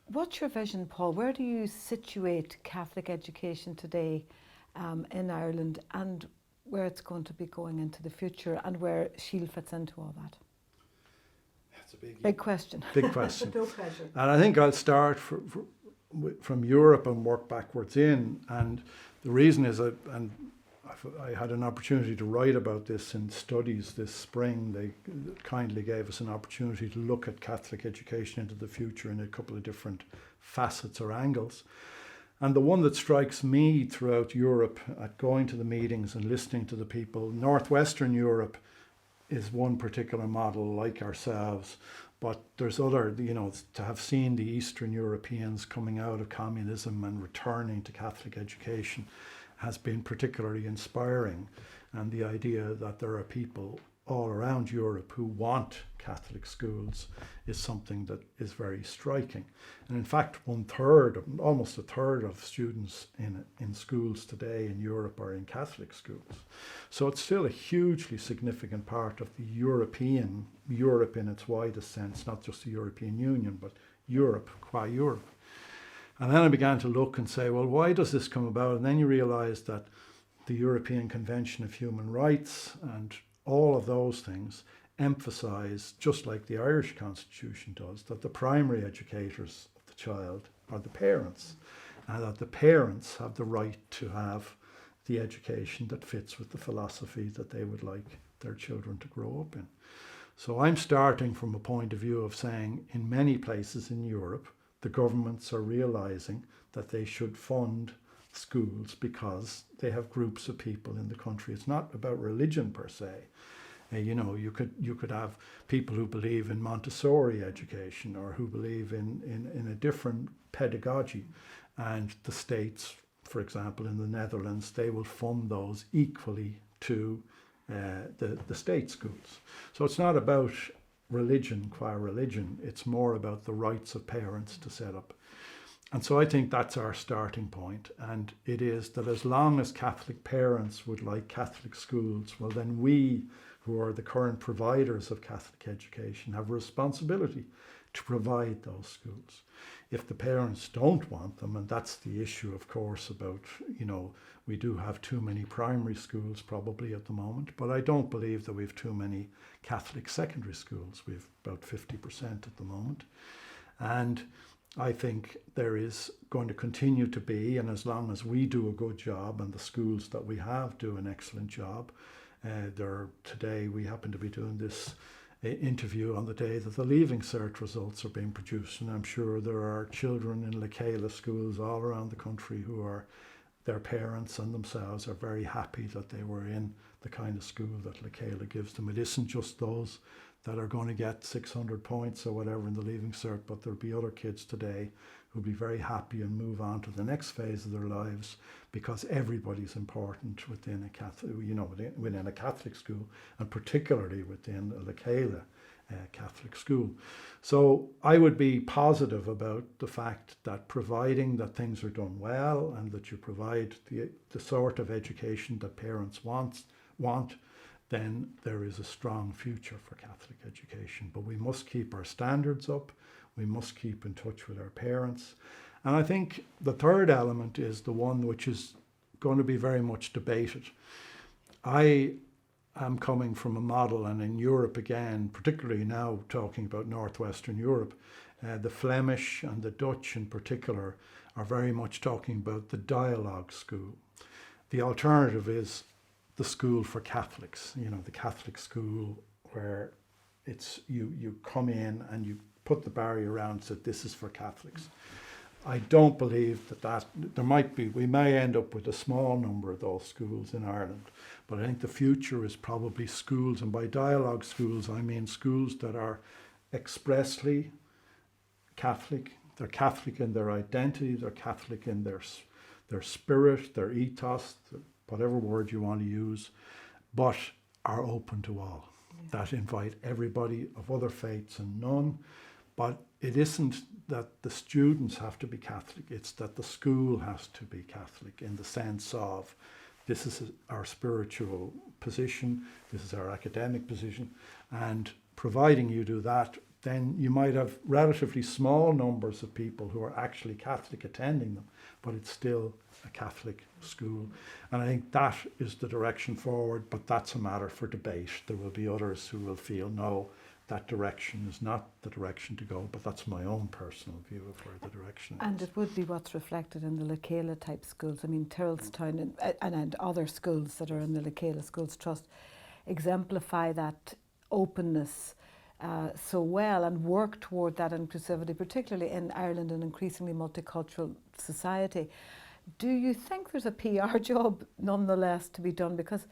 What's your vision, Paul? Where do you situate Catholic education today in Ireland, and where it's going to be going into the future, and where Shield fits into all that? That's a Big question. big question. No pressure. And I think I'll start from Europe and work backwards in. And the reason is, I had an opportunity to write about this in studies this spring. They kindly gave us an opportunity to look at Catholic education into the future in a couple of different facets or angles. And the one that strikes me throughout Europe, at going to the meetings and listening to the people, Northwestern Europe is one particular model like ourselves, but there's other, to have seen the Eastern Europeans coming out of communism and returning to Catholic education has been particularly inspiring. And the idea that there are people all around Europe who want Catholic schools is something that is very striking. And in fact, almost a third of students in schools today in Europe are in Catholic schools. So it's still a hugely significant part of the Europe in its widest sense, not just the European Union, but Europe, qua Europe. And then I began to look and say, well, why does this come about? And then you realize that the European Convention of Human Rights and all of those things emphasize, just like the Irish Constitution does, that the primary educators of the child are the parents, and that the parents have the right to have the education that fits with the philosophy that they would like their children to grow up in. So I'm starting from a point of view of saying, in many places in Europe, the governments are realizing that they should fund schools because they have groups of people in the country. It's not about religion per se. You could have people who believe in Montessori education or who believe in a different pedagogy, and the states, for example, in the Netherlands, they will fund those equally to the state schools. So it's not about religion qua religion, it's more about the rights of parents to set up. And so I think that's our starting point, and it is that as long as Catholic parents would like Catholic schools, well then we, who are the current providers of Catholic education, have a responsibility to provide those schools. If the parents don't want them, and that's the issue, of course, about, we do have too many primary schools probably at the moment, but I don't believe that we have too many Catholic secondary schools. We have about 50% at the moment. And I think there is going to continue to be, and as long as we do a good job and the schools that we have do an excellent job, today we happen to be doing this interview on the day that the Leaving Cert results are being produced, and I'm sure there are children in Lecala schools all around the country who are, their parents and themselves are very happy that they were in the kind of school that Lecala gives them. It isn't just those that are going to get 600 points or whatever in the Leaving Cert, but there'll be other kids today who'll be very happy and move on to the next phase of their lives, because everybody's important within a Catholic, within a Catholic school, and particularly within a Lecala Catholic school. So I would be positive about the fact that, providing that things are done well and that you provide the sort of education that parents want, then there is a strong future for Catholic education. But we must keep our standards up. We must keep in touch with our parents. And I think the third element is the one which is going to be very much debated. I am coming from a model, and in Europe again, particularly now talking about Northwestern Europe, the Flemish and the Dutch in particular are very much talking about the dialogue school. The alternative is the school for Catholics, the Catholic school where it's you come in and you put the barrier around, so this is for Catholics. I don't believe that we may end up with a small number of those schools in Ireland, but I think the future is probably schools, and by dialogue schools I mean schools that are expressly Catholic. They're Catholic in their identity, they're Catholic in their spirit, their ethos, whatever word you want to use, but are open to all. That invite everybody of other faiths and none. But it isn't that the students have to be Catholic, it's that the school has to be Catholic, in the sense of, this is our spiritual position, this is our academic position, and providing you do that, then you might have relatively small numbers of people who are actually Catholic attending them, but it's still a Catholic school. And I think that is the direction forward, but that's a matter for debate. There will be others who will feel, no, that direction is not the direction to go, but that's my own personal view of where the direction is. And it would be what's reflected in the Lacala type schools. I mean, Tyrrellstown and other schools that are in the Lacala Schools Trust exemplify that openness so well and work toward that inclusivity, particularly in Ireland, an increasingly multicultural society. Do you think there's a PR job nonetheless to be done? Because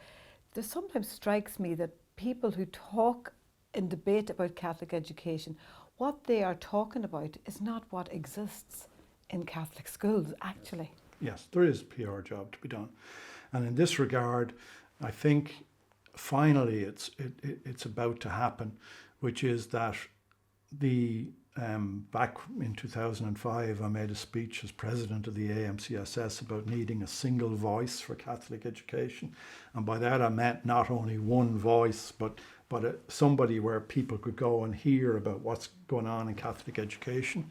there sometimes strikes me that people who talk in debate about Catholic education, what they are talking about is not what exists in Catholic schools, actually. Yes, there is a PR job to be done. And in this regard, I think finally it's about to happen, which is that the back in 2005, I made a speech as president of the AMCSS about needing a single voice for Catholic education. And by that I meant not only one voice, but somebody where people could go and hear about what's going on in Catholic education.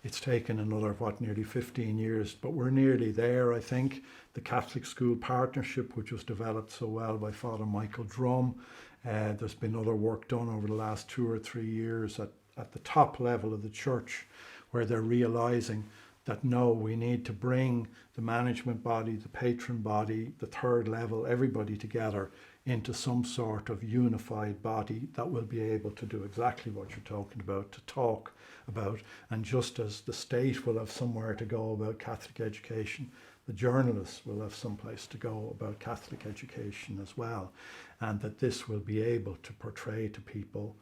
It's taken another, nearly 15 years, but we're nearly there, I think. The Catholic School Partnership, which was developed so well by Father Michael Drum, there's been other work done over the last 2 or 3 years at the top level of the church, where they're realising that no, we need to bring the management body, the patron body, the third level, everybody together into some sort of unified body that will be able to do exactly what you're talking about, to talk about. And just as the state will have somewhere to go about Catholic education, the journalists will have some place to go about Catholic education as well. And that this will be able to portray to people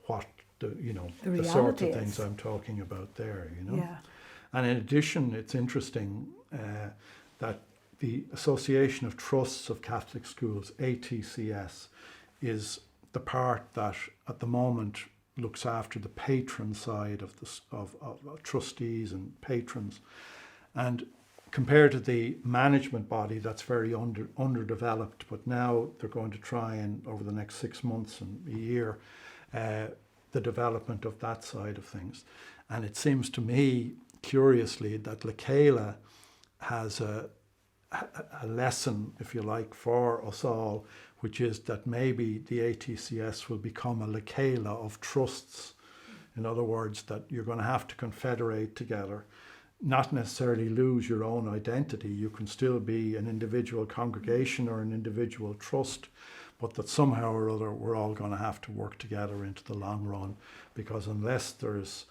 what the sort of things I'm talking about there, Yeah. And in addition, it's interesting that the Association of Trusts of Catholic Schools, ATCS, is the part that at the moment looks after the patron side of trustees and patrons. And compared to the management body, that's very underdeveloped, but now they're going to try and, over the next 6 months and a year, the development of that side of things. And it seems to me, curiously, that Lacala has a lesson, if you like, for us all, which is that maybe the ATCS will become a Lacala of trusts. In other words, that you're going to have to confederate together, not necessarily lose your own identity. You can still be an individual congregation or an individual trust, but that somehow or other we're all going to have to work together into the long run, because unless there's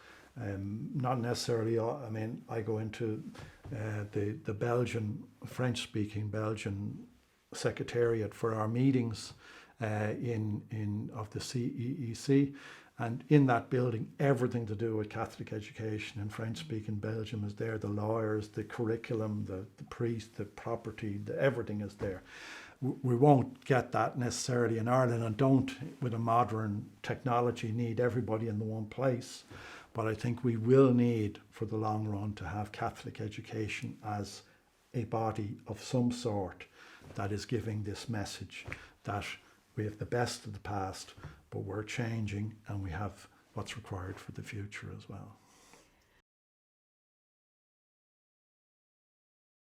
not necessarily, I mean, I go into the Belgian, French-speaking Belgian secretariat for our meetings of the CEEC, and in that building, everything to do with Catholic education in French-speaking Belgium is there. The lawyers, the curriculum, the priest, the property, everything is there. We won't get that necessarily in Ireland, and don't, with a modern technology, need everybody in the one place. But I think we will need, for the long run, to have Catholic education as a body of some sort that is giving this message that we have the best of the past, but we're changing and we have what's required for the future as well.